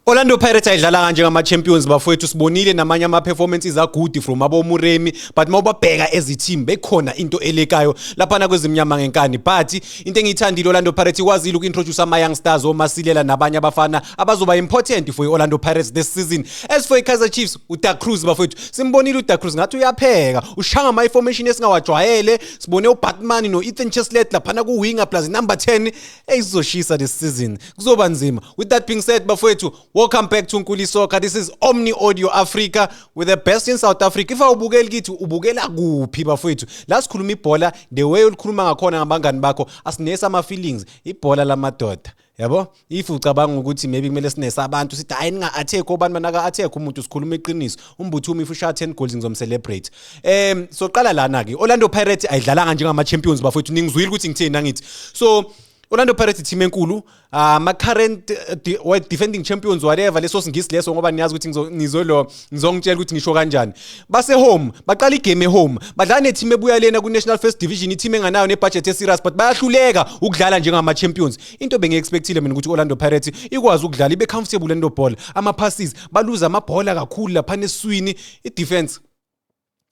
Orlando Pirates ayidlala kanje ngama champions bafowethu sibonile namanye ama performances are good from abo Muremi but mawubabheka as a team bekhona into elekayo lapha na kwezimnyama ngenkani but into engiyithandile Orlando Pirates ikwazile ukintroduce ama youngsters omasilela nabanye abafana abazoba important for Orlando Pirates this season. As for Kaizer Chiefs uDark Cruz bafowethu simbonile uDark Cruz ngathi uyapheka ushanga ama formation esingawajwayele sibone uBatman no Ethan Cheslet lapha na ku winger plus number 10 ezizoshisa this season kuzoba nzima. With that being said bafowethu, welcome back to Nkuli Soccer. This is Omni Audio Africa with the best in South Africa. If awubukeli kithi ubukela kuphi bafowethu? La sikhuluma ibhola the way ulikhuluma ngakhona ngabangani bakho asinesa ama feelings ibhola lamadoda. Yabo? If ucabanga ukuthi maybe kumele sinesa abantu sithi hayi ninga attack obani manaka attack umuntu sikhuluma iqiniso. Umbuthumi if usha 10 goals ngizomcelebrate. So qala lana ke Orlando Pirates ayidlalanga njengama champions bafowethu ningizwile ukuthi ngithini nangithi. So Orlando Pirates team enkulu ma current defending champions whatever leso singisi leso ngoba niyazi ukuthi ngizongitshela ukuthi ngisho kanjani base home baqala igame home badlala ne team ebuya lena ku National First Division team enganayo ne budget eserious but bayahluleka ukudlala njengama champions. Into bengiexpectile mina ukuthi Orlando Pirates ikwazi ukudlala ibe comfortable endo ball ama passes baluza amabhola kakhulu lapha neswini I defense.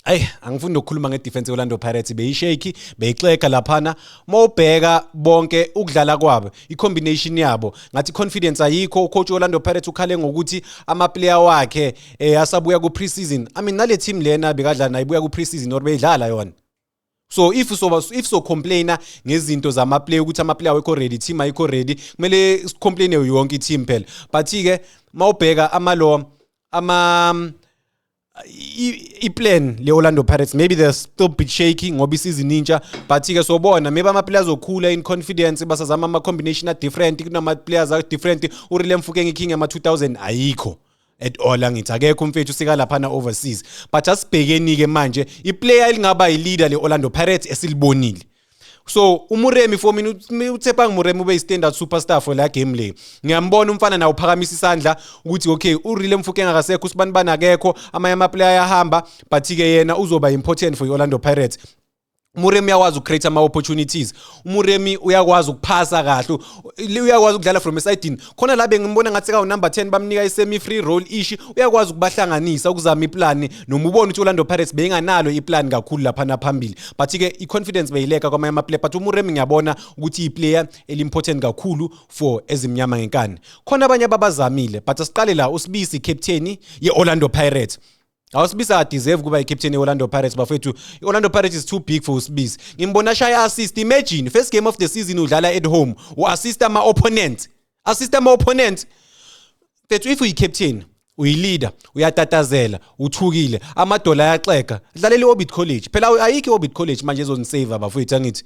Ay angifuni ukukhuluma ngedefense Orlando Pirates beyishake beyixeka laphana mawubheka bonke ukudlala kwabo icombination yabo ngathi confidence ayikho coach Orlando Pirates ukhale ngokuthi ama player wakhe asabuya ku preseason. I mean nale team lena bekadlala nayibuya ku preseason or beyidlala yona. So if so complainer ngezinto zama player ukuthi ama player wekho ready team ayikho ready kumele complain yonke team phela but ke mawubheka plan le Orlando Pirates maybe they're still bit shaky ngoba isizini ninja but ke sobona maybe ama players okhula in confidence basazama ama combination different kunama players are different uRile Mfukeng King ama 2000 ayikho at all angithi akekho umfethu sika lapha na overseas but asibhekeni ke manje iplayer elingaba yileader le Orlando Pirates esilibonile. So uMuremi for mina uThepang Muremi ube standard superstar for la game le. Ngiyambona umfana na uphakamisa isandla ukuthi okay uRile Mfukeng akasekho usibani banakekho ama player ayahamba but ke yena uzoba important for Orlando Pirates. Muremi uyakwazi ukcreate ama opportunities. Muremi uyakwazi ukuphasa kahle. Uyakwazi ukudlala from a side. Khona la bengimbona ngathi ka number 10 bamnika isemi free role ishi. Uyakwazi ukubahlanganisa ukuzama iplan noma ubone ukuthi Orlando Pirates benganalo iplan kakhulu lapha na phambili. But ke iconfidence beyileka kwama ama player but uMuremi ngiyabona ukuthi iplayer elimportant kakhulu for ezimnyama ngenkani. Khona abanye abazamile but asiqale la uSibisi captain ye Orlando Pirates. Awusibisa deserve kuba captain e Orlando Pirates bafethu. Orlando Pirates is too big for Usibisi. Ngimbona shaya assist. Imagine first game of the season udlala at home uassist ama opponent. Assist ama opponent. Fethu if uyi captain, uyi leader, uyatatazela, uthukile, amadola ayaxeka. Dlalela eOrbit College. Phela ayikho eOrbit College manje ezonisave bafethu angithi.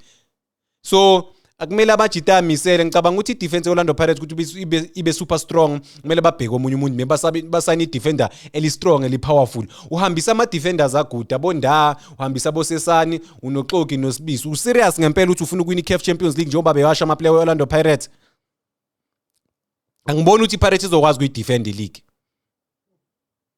So akumele abajita misele ngicabanga ukuthi defense Orlando Pirates ukuthi ibe super strong kumele babheke omunye umuntu basayini defender eli strong eli powerful uhambisa ama defenders aguda bonda uhambisa bosesani unoxoki noSibisi userious ngempela ukuthi ufuna ukwini CAF Champions League njengoba bewasha ama player Orlando Pirates. Angiboni ukuthi Pirates izokwazi ukuyidefend ileague.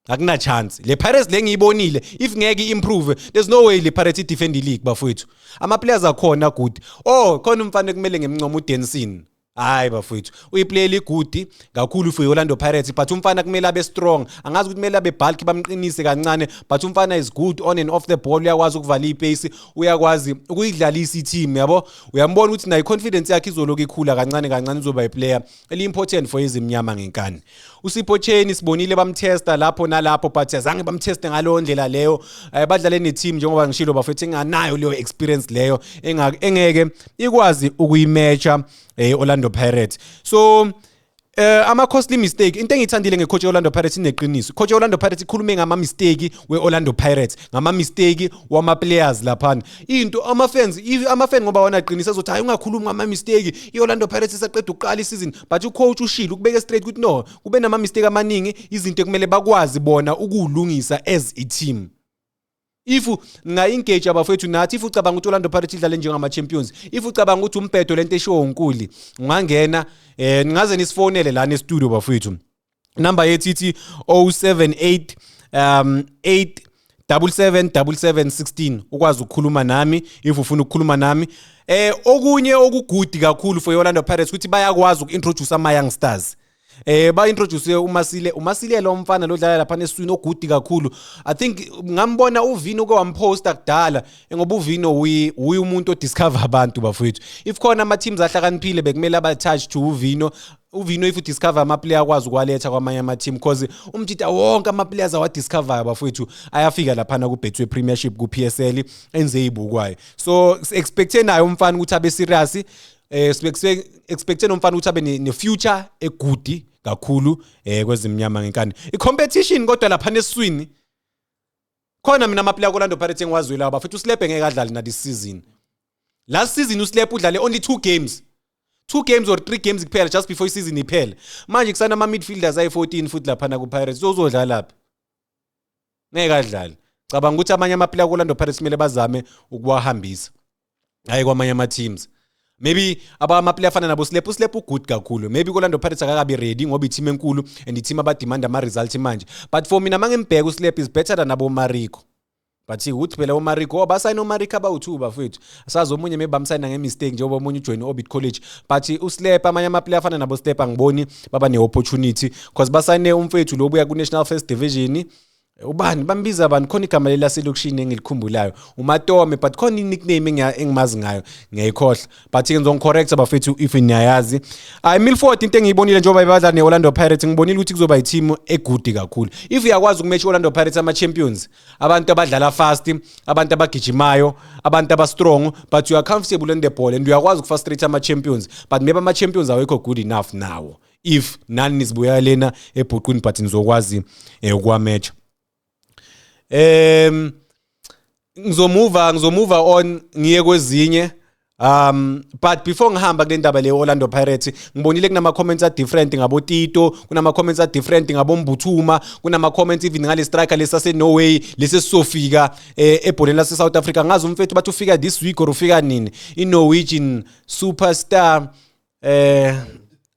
Akuna chance. Le Pirates lengiyibonile if ngeke improve there's no way le Pirates defend the league bafowethu. Ama players akhona good. Oh khona umfana kumele ngemncoma uDenson. Hayi bafowethu. Uyiplayer good kakhulu for Orlando Pirates but umfana kumele abe strong. Angazi ukuthi kumele abe bulky bamqinise kancane but umfana is good on and off the ball uyakwazi ukuvala ipace uyakwazi ukuyidlalisa team yabo. Uyambona ukuthi nayi confidence yakhe izoloku ikhula kancane uzoba iplayer eli important for ezimnyama ngenkani. uSipho Cheni sibonile bamtesta lapho nalapho but azange bamteste ngalo ndlela leyo badlale ne team njengoba ngishilo bafethu enganayo leyo experience leyo engeke ikwazi ukuyimatcha Orlando Pirates. So ama costly mistake into engithandile ngecoach Orlando Pirates ineqiniso. Coach Orlando Pirates ikhulume ngama mistake we Orlando Pirates ngama mistake wama players laphana. Into ama fans ngoba wana qinisa ezothi hayi ungakhulumi ngama mistake iOrlando Pirates isaqeda ukuqala isizini but ucoach ushilo ukubeka straight ukuthi no kube nama mistake amaningi izinto ekumele bakwazi bona ukulungisa as a team. If nga-engage abafethu nathi if ucabanga ukuthi Orlando Pirates idlale njengama champions if ucabanga ukuthi umpetho lento eshow unkuli ungangena ningaze nisifonele la ne studio bafethu number yethu ithi 078 8777716 ukwazi ukukhuluma nami if ufuna ukukhuluma nami okunye okugudi kakhulu for Orlando Pirates ukuthi bayakwazi ukintroduce ama youngsters Ba introduce uMasile lo mfana lo dlala lapha neswini ogudi kakhulu. I think ngambona uVino ke wamposta kudala ngoba uVino uyi umuntu odiscover abantu bafowethu. If khona ama teams ahlakaniphile bekumele abatouch to uVino if udiscover ama player akwazi ukwaletha kwamanye ama team because umtita wonke ama players awadiscover bafowethu ayafika lapha na ku Betway Premiership ku PSL enze ibukwayo. So expecte nayo umfana ukuthi abe serious. Expecte nomfana ukuthi abe ne future egudi kakhulu kwezimnyama ngenkani. I-competition kodwa lapha neswini khona mina ama player koLorlando Pirates engiwazwela bafethu uSlep engeke adlale na this season. Last season uSlep udlale only 2 games. 2 games or 3 games kuphela just before season iphela. Manje kusana ama midfielders ayi14 futhi lapha na ku Pirates uzodlala lapha. Ngeke adlale. Cabanga ukuthi amanye ama player koLorlando Pirates kumele bazame ukuwahambisa. Hayi kwamanye ama teams. Maybe ama player fana nabo Slep good kakhulu. Maybe koLorlando Pirates akakabi ready ngoba i-team enkulu and i-team abademand ama results manje. But for mina mangembheka uSlep is better than abo Mariko. But uthi phela uMariko basayina uMariko abawu2 bafethu. Asazi omunye maybe bamsayina ngemistake njengoba omunye ujoin Orbit College. But uSlep amanye ama player fana nabo Slep angiboni baba ne-opportunity because basayine umfethu lo buya ku National First Division. Ubani bambiza abantu khona igama lelaselokishini engilikhumbulayo uMatome but khona i-nickname engimazi ngayo ngiyayikhohla but ngizongicorrect abafethu if niyayazi. Milford into engiyibonile njengoba ibadla neOrlando Pirates ngibonile ukuthi kuzoba i-team egudi kakhulu. If uyakwazi ukumatch Orlando Pirates ama champions, abantu abadlala fast, abantu abagijimayo, abantu abastrong but you are comfortable on the ball and uyakwazi ukufrustrate ama champions but maybe ama champions awekho good enough now. If nani nisibuya lena ebhuqweni but nizokwazi ukwamatch. Ngizomove on ngiye kwezinye but before ngihamba kule ndaba le Orlando Pirates ngibonile kunama comments different ngabo Tito, kunama comments different ngabo Mbuthuma, kunama comments even ngale striker lesase Norway lesesofika ebholeni lase South Africa. Ngazi umfethu bathi ufika this week or ufika nini i Norwegian superstar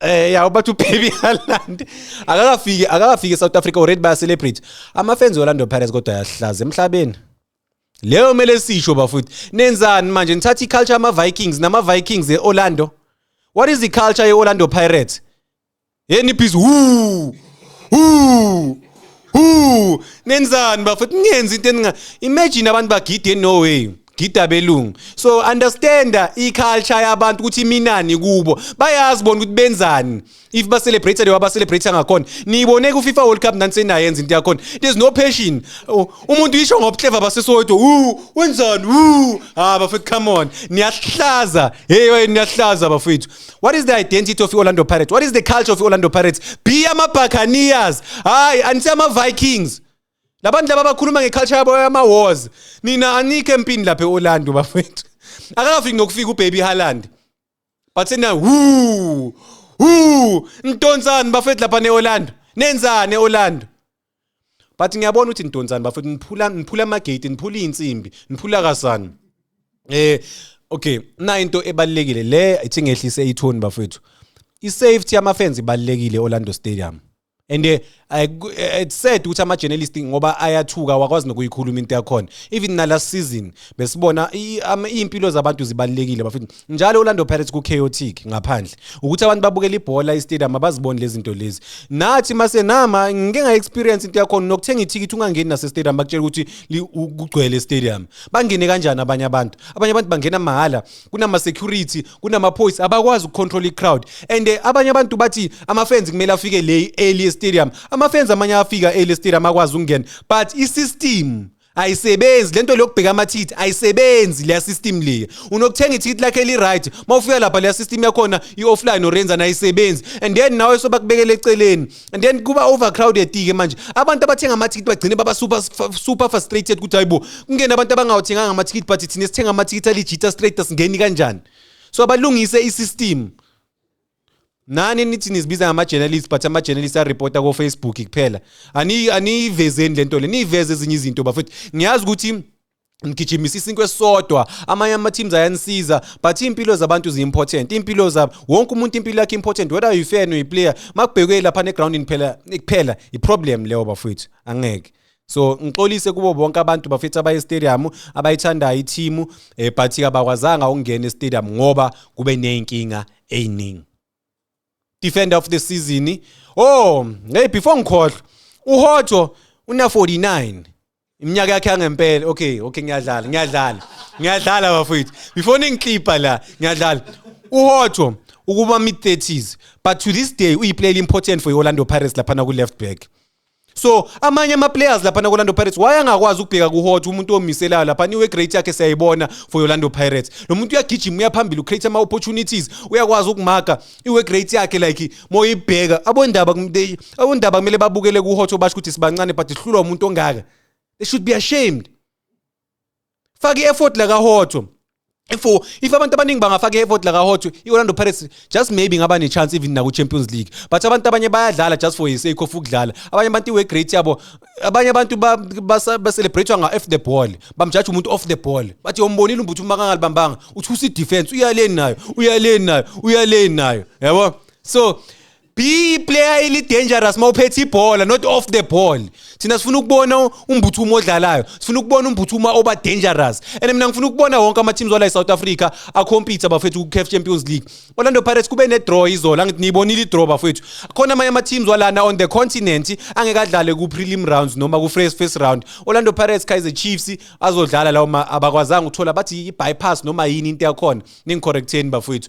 ya bathi uBaby Haaland akafike South Africa already ba celebrate ama fans Orlando Pirates kodwa yahlaza emhlabeni. Leyo mele sisho bafuthi nenzani manje nithatha iculture ama Vikings nama Vikings eOrlando. What is the culture eOrlando Pirates? Yeni peace nenzani bafuthi ngenza into imagine abantu bagide eNorway gida belungu. So understand i-culture yabantu ukuthi minani kubo bayazi bona ukuthi benzani. If ba celebrate lewa ba celebrate ngakhona niyibone ku FIFA World Cup nansena yenza into yakhona. There's no passion. Umuntu isho ngobclever basesowetho wenzani bafethu come on niyahlaza. Hey niyahlaza bafethu. What is the identity of Orlando Pirates? What is the culture of Orlando Pirates? Be ama Buccaneers. Hayi anti ama Vikings. Labantu laba bakhuluma ngeculture yabo yama wars. Nina anike empini lapha eOrlando bafethu. Akafiki nokufika uBaby Haaland. But sena Ntonzani bafethu lapha neOrlando. Nenzani eOrlando? But ngiyabona ukuthi Ntonzani bafethu niphula amagate, niphula insimbi, niphula kasana. Okay, na into ebalekile le ithi ngehlise ithoni bafethu. I-safety yama fans ibalekile eOrlando Stadium. And it's said ukuthi ama journalists ngoba ayathuka wakwazi nokuyikhuluma into yakhona. Even na last season besibona impilo zabantu zibalekile bafethu. Njalo Orlando Pirates ku chaotic ngaphandle. Ukuthi abantu babukela ibhola e-stadium abaziboni lezi zinto lezi. Nathi mase nama ngeke nga experience into yakhona nokuthenga iticket ungangeni nase stadium bakutshela ukuthi kugcwele stadium. Bangene kanjani abanye abantu? Abanye abantu bangena mahala. Kunama security, kunama police abakwazi ukucontrol i-crowd. And abanye abantu bathi ama fans kumele afike le early stadium. Ama fans amanye afika early stadium akwazi ukungena but i-system ayisebenzi. Lento lokubheka ama-ticket ayisebenzi leya system le. Unokuthenga i-ticket lakhe li-right mawufika lapha leya system yakhona i-offline orenza nayisebenzi and then nawe sobakubekela eceleni and then kuba overcrowded ke manje. Abantu abathenga ama-ticket bagcine baba super frustrated ukuthi hayibo kungena abantu abangawuthenganga ama-ticket but thina sithenga ama-ticket alijita straight asingeni kanjani. So abalungise i-system. Nani nithi nizibiza ngama journalists but ama journalists areporta ko Facebook kuphela. Anivezeni lento le. Niveze ezinye izinto bafethu. Ngiyazi ukuthi ngijimisisa inkwe sodwa amanye ama teams ayanisiza but impilo zabantu zi-important. Impilo zabo wonke umuntu impilo yakhe important whether you fan or you player. Makubhekwe lapha ne ground kuphela i-problem leyo bafethu angeke. So ngixolise kubo bonke abantu bafethu abaye stadium abayithandayo i-team but abakwazanga ukungena e-stadium ngoba kube nenkinga eyiningi. defender of the season. Oh, hey, before ngikhohlwa uHoto una 49 iminyaka yakhe yangempela. Okay ngiyadlala bafowethu before ningiclipa la ngiyadlala uHoto ukuba mid 30s, but to this day uyiplayer important for Orlando Pirates laphana ku left back. So amanye ama players laphana ku Orlando Pirates wayangakwazi ukubheka kuHoto umuntu omiselayo lapha niwe great yakhe siyayibona for Orlando Pirates. Lo muntu uyagijima uyaphambili ucreate ama opportunities, uyakwazi ukumarka iwe great yakhe like moyibheka abondaba kumele babukele kuHoto basho ukuthi sibancane but ihlulwa umuntu ongaka. They should be ashamed. Fake effort la kaHoto. If abantu abaningi bangafaka effort la kaHoto, iOrlando Pirates just maybe ngaba ne chance even na ku Champions League. But abantu abanye bayadlala just for the sake of ukudlala. Abanye abantu iwe great yabo. Abanye abantu ba celebrate nga off the ball. Bamjudge umuntu off the ball. Bathi umbonile umbuthu makangalibambanga. Uthi usi defense uyaleni nayo. Yabo? So be player eli dangerous mawuphethe ibhola not off the ball. Thina sifuna ukubona umbuthumo odlalayo. Sifuna ukubona umbuthumo oba dangerous. And mina ngifuna ukubona wonke ama teams wala eSouth Africa compete abafethu ku CAF Champions League. Orlando Pirates kube ne draw izola ngithi nibonile i draw bafethu. Khona amanye ama teams walana on the continent angekadlale ku prelim rounds noma ku first round. Orlando Pirates Kaizer Chiefs azodlala lawo abakwazanga uthola bathi i bypass noma yini into yakhona. Ningicorrecteni bafethu.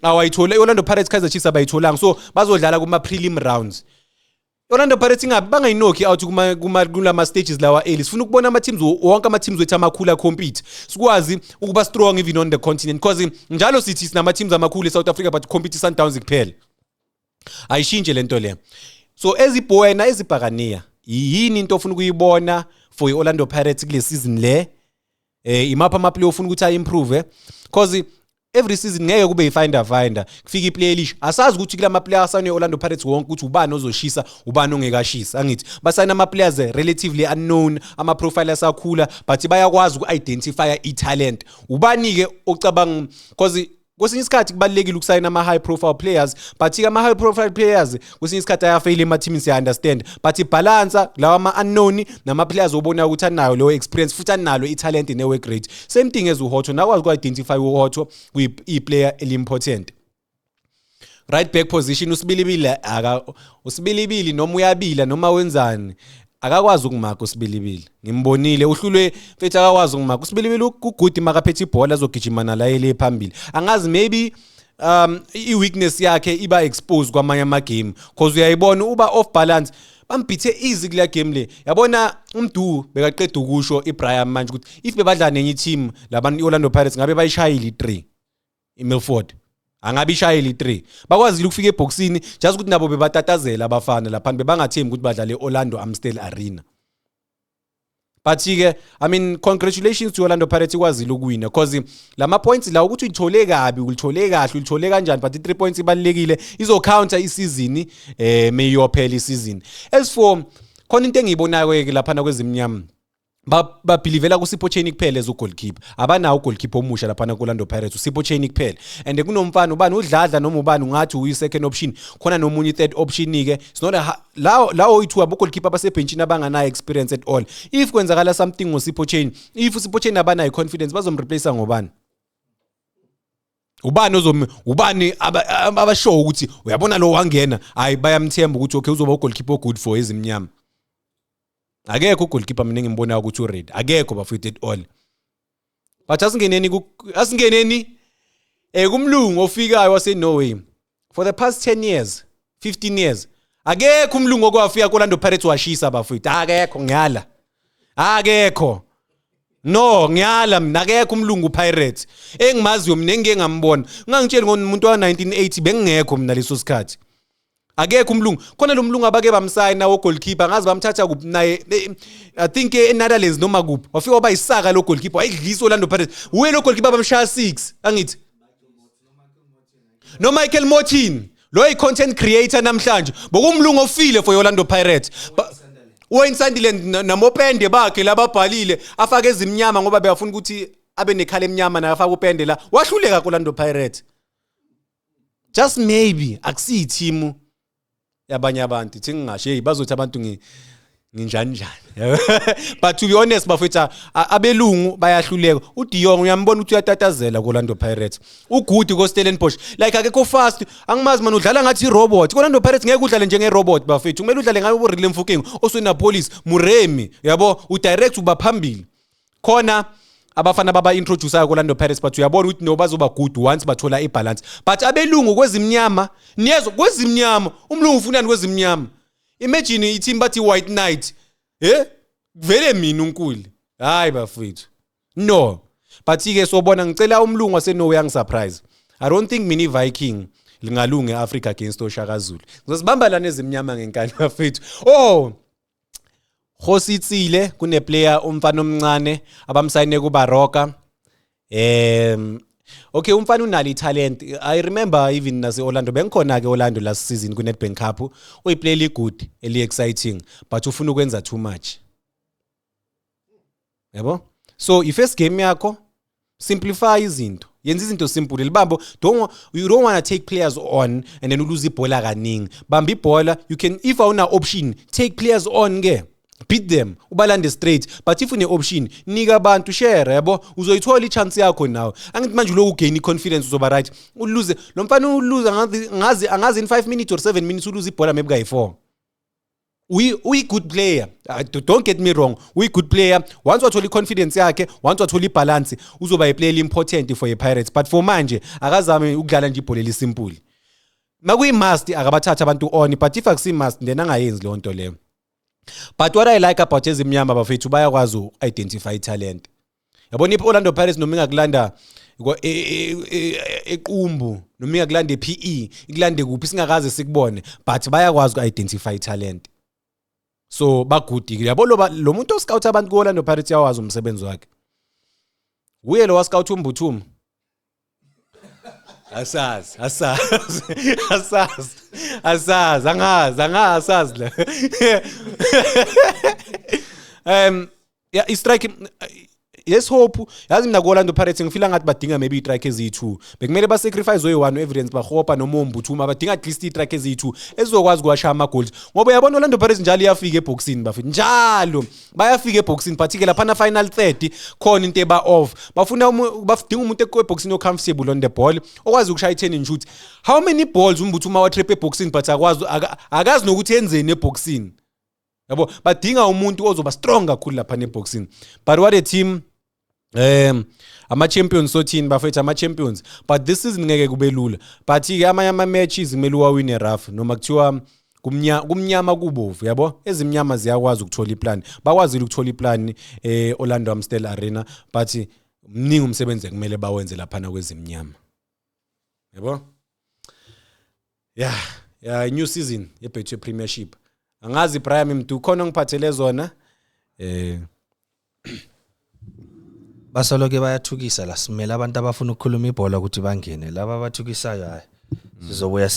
Awayithola Orlando Pirates Kaizer Chiefs abayitholanga. So bazodlala kuma prelim rounds. Orlando Pirates bangayinoki out kulama stages lawa early. Sifuna ukubona ama teams wonke ama teams wethu amakhulu compete. Sikwazi ukuba strong even on the continent because njalo sithi sinama teams amakhulu eSouth Africa but compete Sundowns kuphela. Ayishintshe lento le. So ezibhoyena ezibhakaniya yini into ofuna ukuyibona for iOrlando Pirates kule season le? Imapha ama playoff ufuna ukuthi improve because every season ngeke kube yifinder kufika iplayer elish asazi ukuthi kula ma players ane Orlando Pirates wonke ukuthi ubani ozoshisa ubani ongekashisa angithi basayina ama players relatively unknown ama profile asakhula but bayakwazi uku-identify i-talent ubani ke ocabanga because kwesinye isikhathi kubalekile ukusayina ama high profile players but ama high profile players kwesinye isikhathi ayafail ema teams ya understand but ibalance lawa ama unknown nama players obona ukuthi anayo lo experience futhi analo i-talent ne work rate same thing as uHoto nakwazi uku-identify uHoto kuyi-player eli-important. Right back position usibilibili noma uyabila noma wenzani akakwazi ukumarka usibilibili ngimbonile uhlulwe mfethu akakwazi ukumarka usibilibili ugood makaphethe ibhola azogijimana la ele phambili angazi maybe i-weakness yakhe iba exposed kwamanye ama game because uyayibona uba off balance bambithe easy kule game le yabona umdu bekaqeda ukusho iBrian manje ukuthi if bebadla nenye team labantu iOrlando Pirates ngabe bayishayile i3 iMilford angabe ishayile i3 bakwazile ukufika eboxini just ukuthi nabo bebatatazela abafana lapha bebangathembi ukuthi badlale eOrlando Amstel Arena. But ke I mean congratulations to Orlando Pirates ikwazile ukuwina because lama points la ukuthi uyithole kabi ulithole kahle ulithole kanjani but i3 points ibalekile izo counter isizini mayophela isizini. As for khona into engiyibonayo ke lapha na kwezimnyama ba believela ku Sipho Cheni kuphela as goalkeeper abanawo ugoalkeeper omusha lapha na Orlando Pirates uSipho Cheni kuphela and kunomfana ubani udladla noma ubani ungathi uyi second option khona nomunye third option ke it's not lawo ithu abo goalkeeper basebenchini abangana experience at all if kwenzakala something ngoSipho Cheni if uSipho Cheni abanayo confidence bazomreplace ngobani ubani abashow ukuthi uyabona lo wangena hayi bayamthemba ukuthi okay uzoba ugoalkeeper good for ezimnyama. Akekho ugoalkeeper mina ngimbona ukuthi uready akekho bafethu at all but asingeneni kumlungu ofikayo wase Norway for the past 10 years 15 years akekho umlungu okwafika kuOrlando Pirates washisa bafethu akekho ngiyala akekho no ngiyala mina akekho umlungu Pirates engimaziyo mina engeke ngambona ngangitshela ngomuntu wa 1980 bengekho mina leso sikhathi akekho umlungu khona lo mlungu abake bamsayina wo goalkeeper ngazi bamthatha kuphi naye I think eNetherlands noma kuphi wafika waba isaka lo goalkeeper ayidlisa Orlando Pirates uwe lo goalkeeper bamshaya 6 angithi no Michael Martin lo ay content creator namhlanje bokumlungu ofile for Orlando Pirates Wayne Sunderland namopende bakhe lababhalile afake ezimnyama ngoba beyafuna ukuthi abe nekhala emnyama naye afaka upende la wahluleka kuOrlando Pirates just maybe akusi team yabanye abantu thi ngingasho hey bazothi abantu nginjani njani. But to be honest bafethu abelungu bayahluleka. uDion uyambona ukuthi uyatatazela koLorlando Pirates. uGoody koStellenbosch like akekho fast. Angimazi man udlala ngathi robot. koLorlando Pirates ngeke udlale njenge robot bafethu. Kumele udlale ngabe uRille Mfokeng oswena police Muremi yabo udirect uba phambili. Khona abafana baba introduce koLorlando Pirates but uyabona ukuthi no bazoba good once bathola ibalance. But abelungu kwezimnyama niyezo kwezimnyama umlungu ufunani kwezimnyama. Imagine iteam bathi White Knight. Vele mina unkuli. Hayi bafethu. No. But ke sobona ngicela umlungu waseNorway angisurprise. I don't think mini Viking lingalunge eAfrica against oShaka Zulu. Ngizosibamba lana ezimnyama ngenkani bafethu. Khositsile kune player umfana omncane abamsayine kuBaroka. Okay umfana unali talent. I remember even nase Orlando bengikhona ke Orlando last season ku Nedbank Cup. Uyiplay li good, eli exciting but ufuna ukwenza too much. Yabo? So ifirst game yakho simplify izinto. Yenza izinto simple. Libambo you don't want to take players on and then lose ibhola kaningi. Bamba ibhola, you can if awuna option, take players on ke. Beat them ubalande straight but if une option nika abantu share yabo uzoyithola ichance yakho now angithi manje lo ugain confidence uzoba right ulose lo mfana ulose angazi in 5 minutes or 7 minutes ulose ibhola maybe ka 4 we good player don't get me wrong we good player once wathola confidence yakhe once wathola ibalance uzoba iplayer important for Pirates but for manje akazame ukudlala nje ibhola lisimple makuyi must akabathatha abantu on but if akusi must then angayenzi le nto leyo. But what I like about ezimnyama bafethu bayakwazi uidentify talent. Yabona iOrlando Pirates noma ingakulanda equmbu noma ingakulanda ePE ikulande kuphi singakaze sikubone but bayakwazi uidentify talent. So bagudi yabo lo muntu oscout abantu kuOrlando Pirates yawazi umsebenzi wakhe. Uye lo wascout uMbuthuma. Asazi la. Yeah, strike yes hope yazi mina kuOrlando Pirates ngifila ngathi badinga maybe istrike ezi2 bekumele ba sacrifice oyi1 evidence bahopa noma uMbuthuma badinga at least istrike ezi2 ezizokwazi kwasha ama goals ngoba yabona uOrlando Pirates njalo iyafika eboxini bafethu njalo bayafika eboxini particular phana final third khona into eba off bafuna badinga umuntu eboxini o comfortable on the ball okwazi ukushaya 10 and shoot. How many balls uMbuthuma wa trap eboxini but akazi nokuthi enzeni eboxini yabo badinga umuntu ozoba strong kakhulu lapha neboxini but what a team ama champions sothini bafethu ama champions but this season ngeke kube lula but ke ama matches kumele uwawine rough noma kuthiwa kumnyama kubovu yabo ezimnyama ziyakwazi ukuthola iplan bakwazile ukuthola iplan Orlando Amstel Arena but mningi umsebenzi kumele bawenze lapha na kwezimnyama yabo yeah new season yeBetway Premiership angazi Brian mntu khona ngiphathele zona basoloke bayathukisa la simela abantu abafuna ukukhuluma ibhola ukuthi bangene laba abathukisayo hayi sizobuya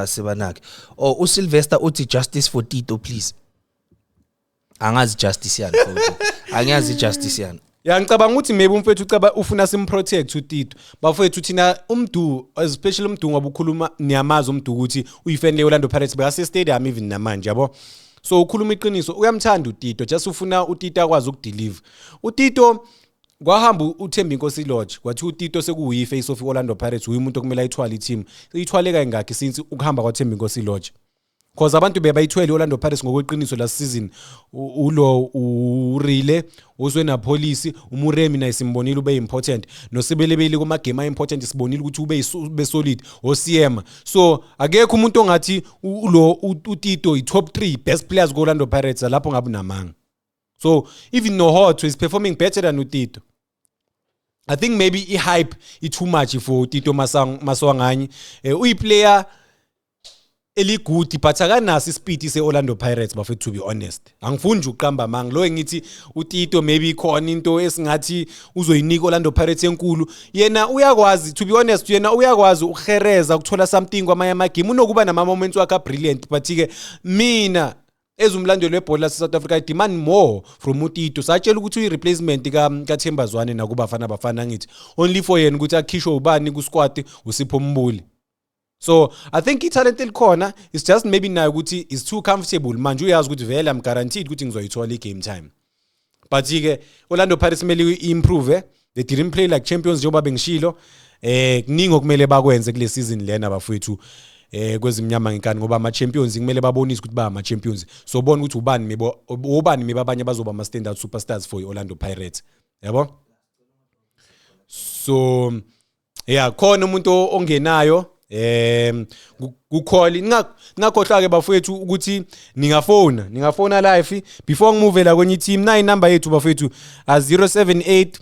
siba nakhe. uSylvester uthi justice for Tito please. Angazi justice yani futhi angiyazi justice yani. Ya ngicabanga ukuthi maybe umfethu ucaba ufuna simprotect uTito bafethu thina umdu especially umdu ngoba ukhuluma niyamazi umdu ukuthi uyifan leOrlando Pirates bese stadium even namanje yabo. So ukhuluma iqiniso uyamthanda uTito just ufuna uTito akwazi ukudeliver. uTito kwahamba uThembi Inkosi Lodge kwathi uTito sekuyi face of Orlando Pirates umuntu okumele ayithwala iTeam uyithwaleka ingakho since ukuhamba kwaThembi Inkosi Lodge because abantu bebayithwele Orlando Pirates ngokweqiniso last season ulo uRille oswena police uMuremi naye simbonile ube important noSibelebeli kuma game important sibonile ukuthi ube solid oCM. So akekho umuntu ongathi ulo uTito i-top 3 best players ku Orlando Pirates lapho ngabe namanga. So even Nohotho is performing better than uTito. I think maybe hype is too much for Tito Maswanganyi. Uyiplayer eli good but akanasi speed seOrlando Pirates bafethu to be honest. Angifuni nje uqamba manga lo ngithi uTito maybe khona into esingathi uzoyinika Orlando Pirates enkulu. Yena uyakwazi to be honest yena uyakwazi ukhereza ukuthola something kwamanye ama game unokuba nama moments wakhe brilliant but ke mina ezumlandelo webhola South Africa I demand more from uTito. Satshela ukuthi uyi-replacement kaThemba Zwane nakuba bafana ngithi only for yena ukuthi akhishwe ubani ku squad uSipho Mbuli. So I think italent elikhona is just maybe nayo ukuthi is too comfortable manje uyazi ukuthi vele I'm guaranteed ukuthi ngizoyithola i-game time. But ke Orlando Pirates kumele improve. They didn't play like champions njengoba bengishilo. Kuningi okumele bakwenze kule season lena bafowethu kwezimnyama ngenkani ngoba ama champions kumele babonise ukuthi ba ama champions. So bona ukuthi ubani miba abanye bazoba ama standout superstars for Orlando Pirates. Yabo? So yeah, khona umuntu ongenayo kukholi ngakhohlwa ke bafowethu ukuthi ningafona live before ngimove la kwenye team na inamba yethu bafowethu 078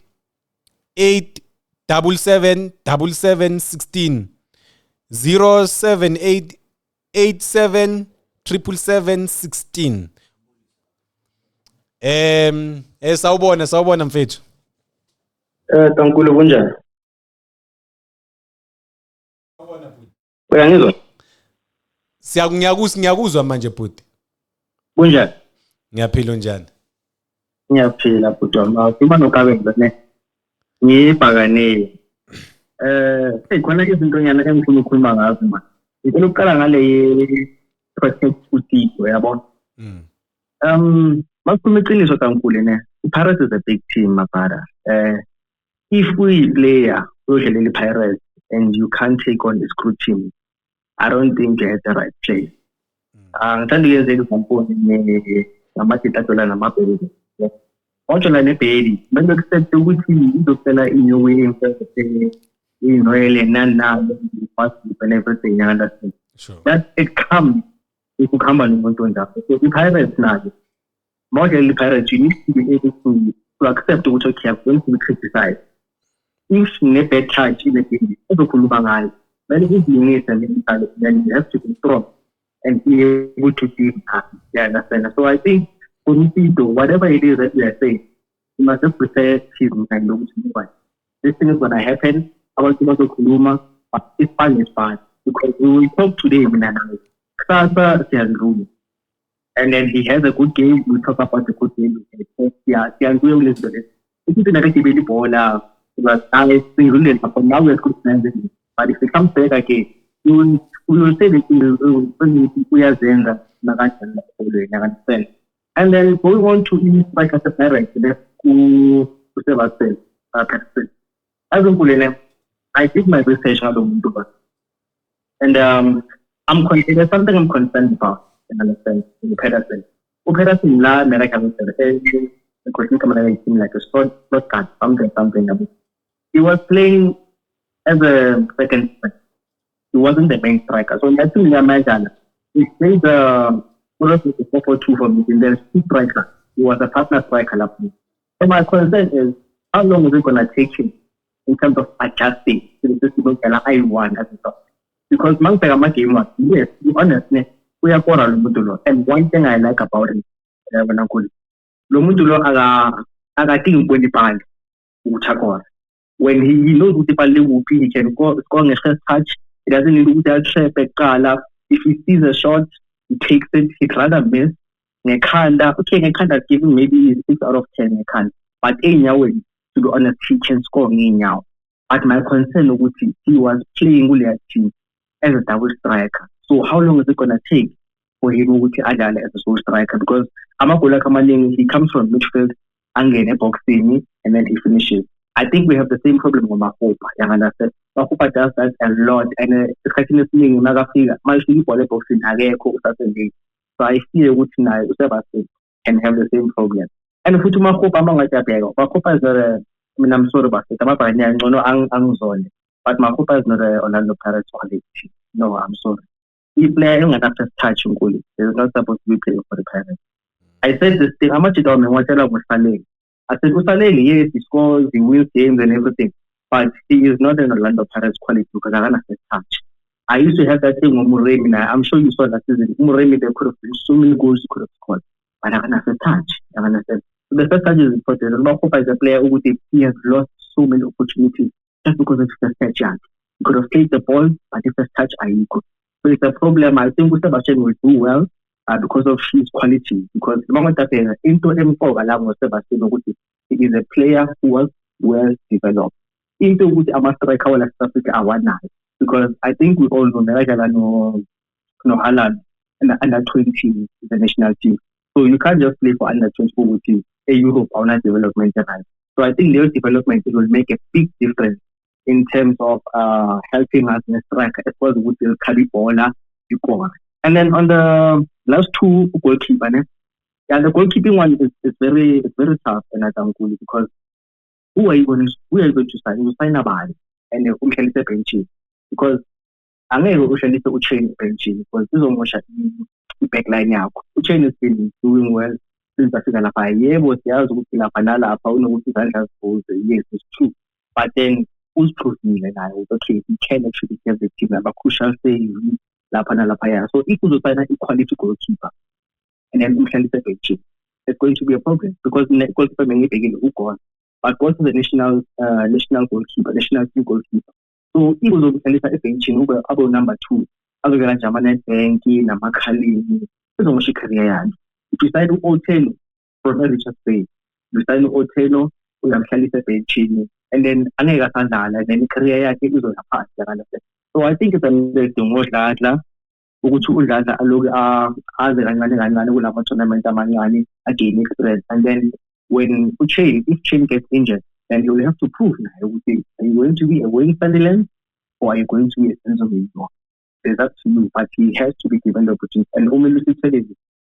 8777716 078 877716 sawubona mfethu Tankulu kunjani? Uyangizwa? Ngiyakuzwa manje bhuti. Kunjani? Ngiyaphila njani? Ngiyaphila bhuti wami. Uma nokabenza ne. Ngibhakane. Khona izinto nyana engifuna ukukhuluma ngazo manje. Ngifuna ukuqala ngale protect uTigo yabona. Makukhuluma iqiniso kankulu ne. iPirates is a big team mabara. If we player udlalela iPirates and you can't take on the screw team, I don't think you're at the right place. Ngithanda ukuyenza example ngamathitatola namabheli. Onjola nebheli, bese accept ukuthi izocela inyuwe emfese inoyele nana fast and everything, you understand? Sure. That it comes if you come nomuntu njalo. So iPirates nayo. Model iPirates, you need to be able to accept ukuthi okay, I'm going to be criticized. If ne-bad touch in the game, uzokhuluma ngayo. Then you have to be strong and be able to deal with that. You understand? So I think for Tito, whatever it is that we are saying, you must just prepare him and look to move. This thing is going to happen. I want to Kuluma, but it's fine, because we will talk today in an and then he has a good game. We talk about the good game. Yeah, really good. This is a negative ball. But I think really now we're good friends. But if it comes back again, we will say that we are saying that understand. And then we want to use like as a parent, to save ourselves. I did my research on the and there's something I'm concerned about. Understand? Pedersen la America the question coming like a sport card, something. He was playing as a second striker. He wasn't the main striker. So that's in imagine. He played the 4-4-2 for me. There's two strikers. He was a partner striker. So my concern is how long is it going to take him in terms of adjusting to the system I want as a top? Because game was yes, to be honest, we are for and one thing I like about him, when he knows he can score on a first touch. He doesn't need to trap a if he sees a shot, he takes it. He'd rather miss. Nekanda give him maybe 6 out of 10. But to be honest, he can score now. But my concern is he was playing with a team as a double striker. So how long is it gonna take for him to add as a sole striker? Because Amagola Kamaling, he comes from midfield, and boxing, and then he finishes. I think we have the same problem with Mahopa. You understand? Mahopa does that a lot, and the question is being another figure. My people boxing so I feel which now can have the same problem. And if you Mahopa, Mahopa is I'm sorry about it. But Mahopa is not a Orlando Pirates quality. No, I'm sorry. He playing an after touch in goalie. He's not supposed to be playing for the Pirates. I said this thing. How much it on me? What was Saleh? I said, Saleh, yes, he scores, he wins games and everything. But he is not an Orlando Pirates quality because I don't have to touch. I used to have that thing with Muremi. I'm sure you saw that season. Muremi, they could have been so many goals he could have scored. But I don't have to touch. I understand. So the first touch is important. And Mahopa is a player who he has lost so many opportunities just because of his first touch. He could have played the ball, but his first touch, I could. So it's a problem. I think Sebastian will do well because of his quality. Because he is a player who was well developed. Into which I'm a striker South Africa. because I think we all know Melagala no Haaland and the under 20 is the national team. So you can't just play for under 24 team. Europe or not development. So I think their development will make a big difference in terms of helping us in the strike as well as with the Calibola. And then on the last two goalkeeper, yeah, the goalkeeping one is very tough and because who are you going to sign? You sign a band and you can say bench because I'm going to change bench because this is almost a backline now. Uchain has been doing well since I think a year was the other with the Panala, yes, it's true. But then who's proving and I was okay, we can actually get the team a crucial say La Panala Paya. So if we find an equality goalkeeper and then we can say bench, it's going to be a problem because the goalkeeper may begin to go. But also the national goalkeeper, national team goalkeeper. So he was obviously a bench over about number 2. Other than Jamanet Banky, Namakali, it's almost a career. If you sign Otelo from a Richard Bay, you sign Otelo, we have Kalisa bench, and then Anega Sandala, and then career is on a path. So I think it's a most larger. Ukuchulana aloga other and tournament again experience, and then when if Chain gets injured, then he will have to prove now. Are you going to be a Wayne Sunderland or are you going to be a sense of York? It's up to you, but he has to be given the opportunity. And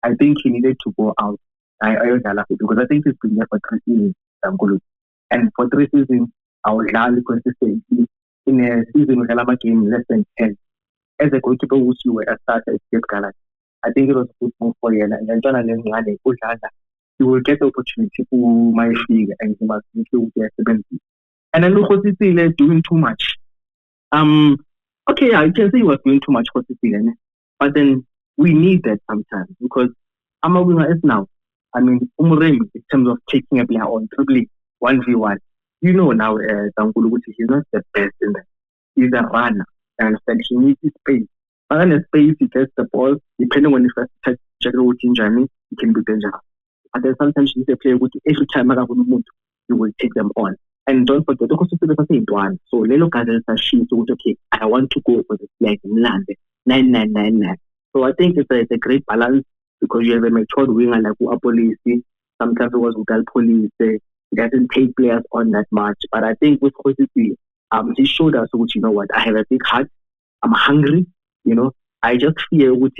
I think he needed to go out. Because I think he's been there for 3 seasons. And for 3 seasons, I was largely consistently in a season with a game less than 10. As a goalkeeper, which you were a starter at Cape Gala, I think it was a good move for you. And then John and he will get the opportunity to my league and he must include the ability. And then look what he's doing too much. Okay, I can say he was doing too much for Sicilian, but then we need that sometimes because I'm a winner is now. I mean, Umuremi, in terms of taking a player on dribbling 1v1, you know now, Tangulu, he's not the best in that. He's a runner. I understand he needs his space. But in the space, he gets the ball, depending on the first touch, it can be dangerous. And then sometimes you need a player with every time you will take them on. And don't forget, because it's the same one. So Lelo Gazelles she so okay, I want to go for the flag in land 9. So I think it's a great balance because you have a matured winger like Uapolisi. Sometimes it was Ugal Police. He doesn't take players on that much. But I think with Kosisi, he showed us, which you know what, I have a big heart. I'm hungry, you know. I just fear which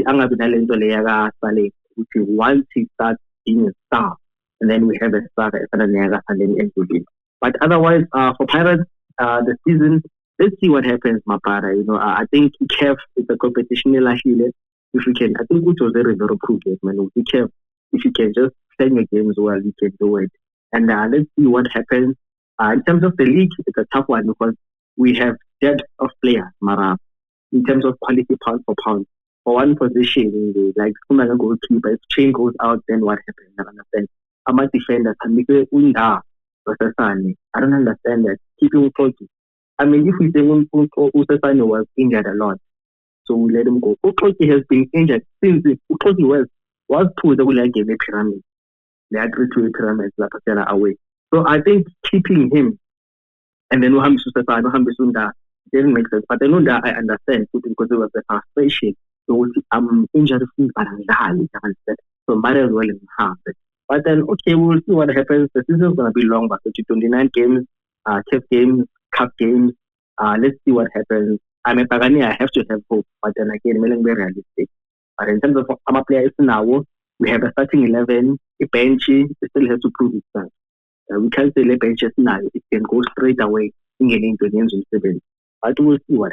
once he starts being a star, and then we have a star and then but otherwise, for Pirates, the season, let's see what happens, Mapara. You know, I think Kev is a competition if we can. I think it was very improvement, man. If you can just play your games well, you can do it. And let's see what happens. In terms of the league, it's a tough one because we have depth of players, Mara. In terms of quality pound for pound, for one position, like Kumala goalkeeper, if Chain goes out, then what happens? I understand. I'm a defender. I don't understand that. Keeping Utoki. I mean, if we say Usasani was injured a lot, so we let him go. Utoki has been injured since Utoki was told that we like a pyramid. They agreed to a pyramid, like a away. So I think keeping him and then Uhambi Susasani, Uhambi Sunda didn't make sense. But I know that I understand because it was the frustration. So I'm injured free, but I'm so might as well have it. But then, okay, we'll see what happens. The season is going to be long, but 29 games, test games, cup games. Let's see what happens. I'm a Pagani, I have to have hope. But then again, I'm very realistic. But in terms of our players now, we have a starting 11, a bench, it still has to prove itself. We can't say the benches now. It can go straight away in getting to the end of the season. But we'll see what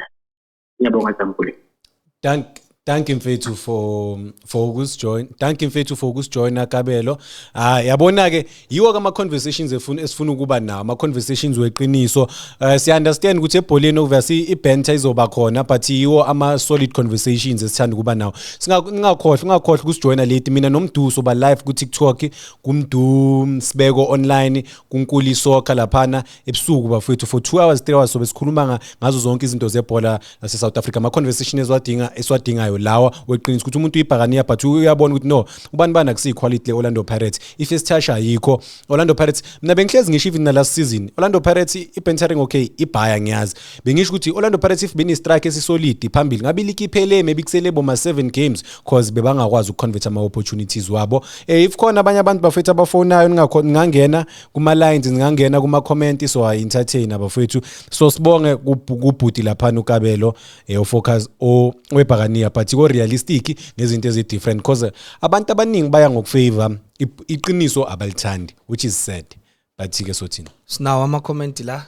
happens. Thank you mfethu for ukujoin. Thank you mfethu for ukujoin Kabelo. Yabona ke yiwo kama conversations esifuna ukuba nawo, ama conversations weqiniso. Siya understand ukuthi ebholeni obviously ibanter izoba khona, but yiwo ama solid conversations esithanda ukuba nawo. Ngingakhohlwa ukujoina late mina nomduso ba live ku TikTok, kumdu Sibeko online, kuNkuli Soccer laphana ebusuku bafethu for 2 hours 3 hours so besikhuluma ngazo zonke izinto zebhola lase South Africa. Ama conversation eswadingayo afanayo lawa weqiniso ukuthi umuntu uyibhakaniya but uyabona ukuthi no ubani akusiyi quality le Orlando Pirates i-first touch ayikho Orlando Pirates mina bengihlezi ngisho even na last season Orlando Pirates i-bantering okay ibhaya ngiyazi bengisho ukuthi Orlando Pirates if beni strike esisolid phambili ngabe likiphele maybe kusele boma 7 games cause bebangakwazi ukuconvert ama opportunities wabo if khona abanye abantu bafethu abafonayo ngingangena kuma lines ngingangena kuma comment so I entertain abafethu so sibonge kubhuti lapha uKabelo ofocus webhakaniya but ko realistic ngezinto ezi different cause abantu abaningi baya ngokufavor iqiniso abalithandi which is sad but ke sothini sinawo ama comment la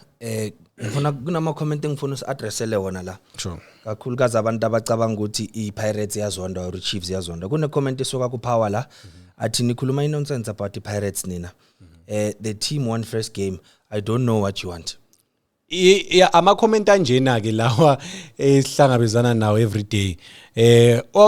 ngifuna kunama comment engifuna usi-addressele wona la sure kakhulukazi abantu abacabanga ukuthi i-Pirates yazonda or i-Chiefs yazonda kune comment esoka kuPower la athi nikhuluma inonsense about i-Pirates nina the team won first game I don't know what you want ama comment anjena ke lawa esihlangabezana nawo every day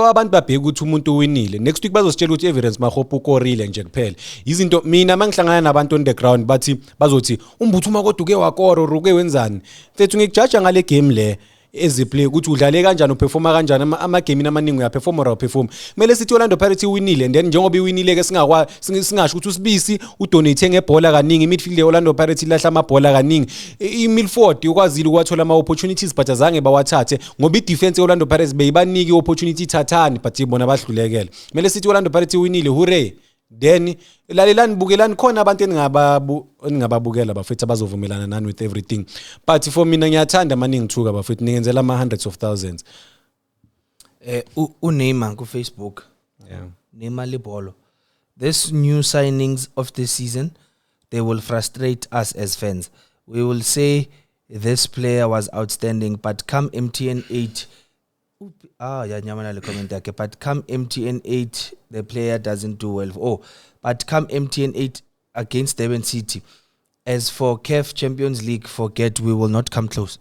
abantu babheka ukuthi umuntu uwinile next week bazositshela ukuthi Everence Mahopo ukorile nje kuphela izinto mina mangihlangana nabantu on the ground bathi bazothi umbuthuma kodwa uke wakora uruke wenzani mfethu ngikujaja ngale game le eziplay ukuthi udlale kanjani uperforma kanjani ama game amaningi uyaperform or uperform kumele sithi Orlando Pirates iwinile and then njengoba iwinile ke singasho ukuthi usibisi udonate ngebhola kaningi midfield Orlando Pirates ilahla amabhola kaningi iMilford ukwazile ukwathola ama opportunities but azange bawathathe ngoba idefense Orlando Pirates beyibaniki opportunity thathani but ibona bahlulekela kumele sithi Orlando Pirates iwinile hooray then lalelani bukelani khona abantu engingababukela bafethu abazovumelana nani with everything but for mina ngiyathanda maningi thuka bafethu ningenzela ama hundreds of thousands uNeymar ku Facebook Neymar Lebolo this new signings of the season they will frustrate us as fans we will say this player was outstanding but come MTN 8 nyamana le comment yakhe but come MTN 8 the player doesn't do well but come MTN 8 against Durban City as for CAF Champions League forget we will not come close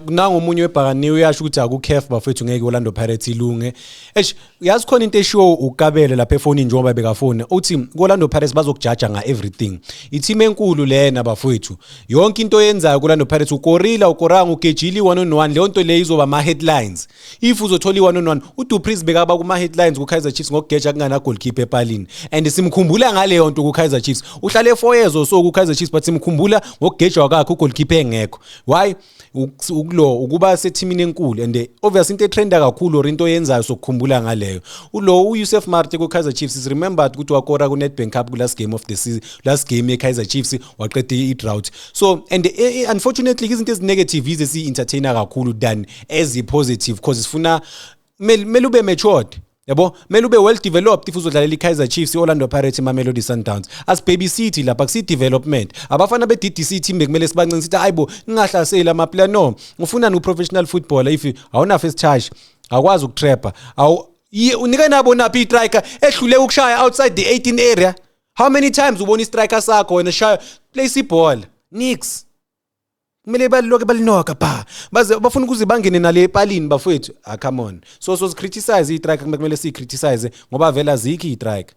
nangu umunye webhakani uyasho ukuthi akuCAF bafethu ngeke Orlando Pirates ilunge yazi khona into eshow uKabele lapha efonini njengoba bekafona uthi Orlando Pirates bazokujaja nga everything i-team enkulu lena bafethu yonke into yenzayo Orlando Pirates ukorila ukoranga ugejili 1-on-1 leyo nto le izoba ama headlines if uzothola i-1-on-1 uDupreez bekaba kuma headlines kuKaizer Chiefs ngokugeja kungana goalkeeper epalini and simkhumbula ngaleyo nto kuKaizer Chiefs uhlale 4 years so kuKaizer Chiefs but simkhumbula ngokugejwa kwakhe ugoalkeeper engekho why ukulo ukuba seteamini enkulu and obviously into etrenda kakhulu or into yenzayo sokukhumbula ngaleyo ulo uYusuf Marte ku Kaizer Chiefs is remembered ukuthi wakora ku Nedbank Cup ku last game of the season last game ye Kaizer Chiefs waqeda i-drought so and unfortunately izinto ezinegative izi entertainer kakhulu than as positive because sifuna mele ube matured yabo mele ube well developed if uzodlalela iKaizer Chiefs Orlando Pirates Mamelodi Sundowns as baby city lapha kusi development abafana be DDC team bekumele sibancinci sithi hayibo ngingahlasela ama player no ufuna no professional footballer if awuna first charge akwazi ukutrapper unika nabo naphi istriker ehlule ukushaya outside the 18 area how many times ubona istriker sakho wena shaya place iball nix kumele baloke balinoka ba baze bafuna ukuze bangene nale epalini bafethu come on so criticize istrike kumele si criticize ngoba vela azikho istrike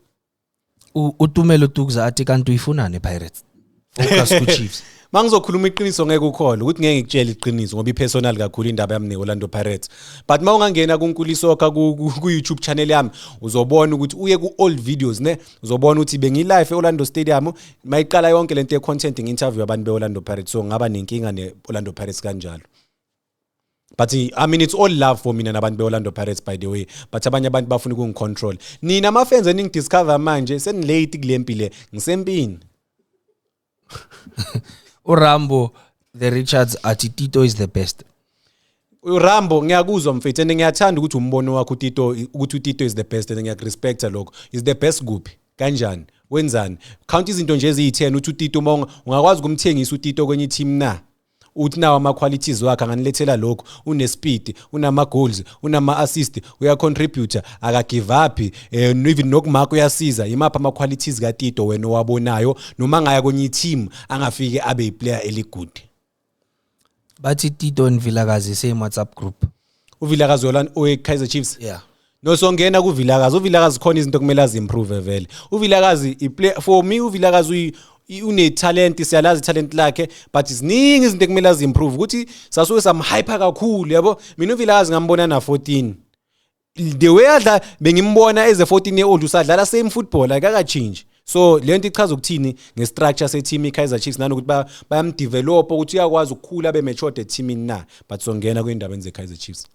uTumelo Tukza athi kanti uyifunane Pirates focus ku Chiefs mangizokhuluma iqiniso ngeke ukholwe ukuthi ngeke ngikutshela iqiniso ngoba ipersonal kakhulu indaba yami neOrlando Pirates but mawungangena kuNkulisoka ku YouTube channel yami uzobona ukuthi uye ku old videos ne uzobona ukuthi bengilive eOrlando Stadium mayiqala yonke lento ye-content ngi-interview abantu beOrlando Pirates so ngaba nenkinga neOrlando Pirates kanjalo but I mean it's all love for mina nabantu beOrlando Pirates by the way but abanye abantu bafuna ukungicontrol nina ama fans eningidiscover manje senilate kulempile ngisempini uRambo the Richards athi Tito is the best uRambo ngiyakuzwa mfethu and ngiyathanda ukuthi umbono wakho uTito ukuthi uTito is the best and ngiyakurespecta lokho is the best kuphi kanjani wenzani count izinto nje eziyi10 uthi uTito ungakwazi ukumthengisa uTito kwenye team na uthi nawo ama qualities wakhe anganilethela lokho une speed unama goals unama assist uya contributor aka give up even nokumark uyasiza imapha ama qualities kaTito wena owabonayo noma ngaya kwenye team angafike abe iplayer eligood bathi Tito nvilakazi same WhatsApp group uvilakazi Orlando oeKaizer Chiefs yeah no songena kuvilakazi khona izinto kumele azimprove vele uvilakazi iplay for me uvilakazi une talent siyalazi talent lakhe but iziningi izinto ekumele azimprove ukuthi sasuke samhyper kakhulu yabo mina uvilakazi ngambona na 14 the way adla bengimbona as a 14-year-old usadlala same football akakachange. So lento ichaza ukuthini ngestructure seteam iKaizer Chiefs nanokuthi bayamdevelop ukuthi uyakwazi ukukhula be matured teamini na, but songena kuyindaba enze iKaizer Chiefs.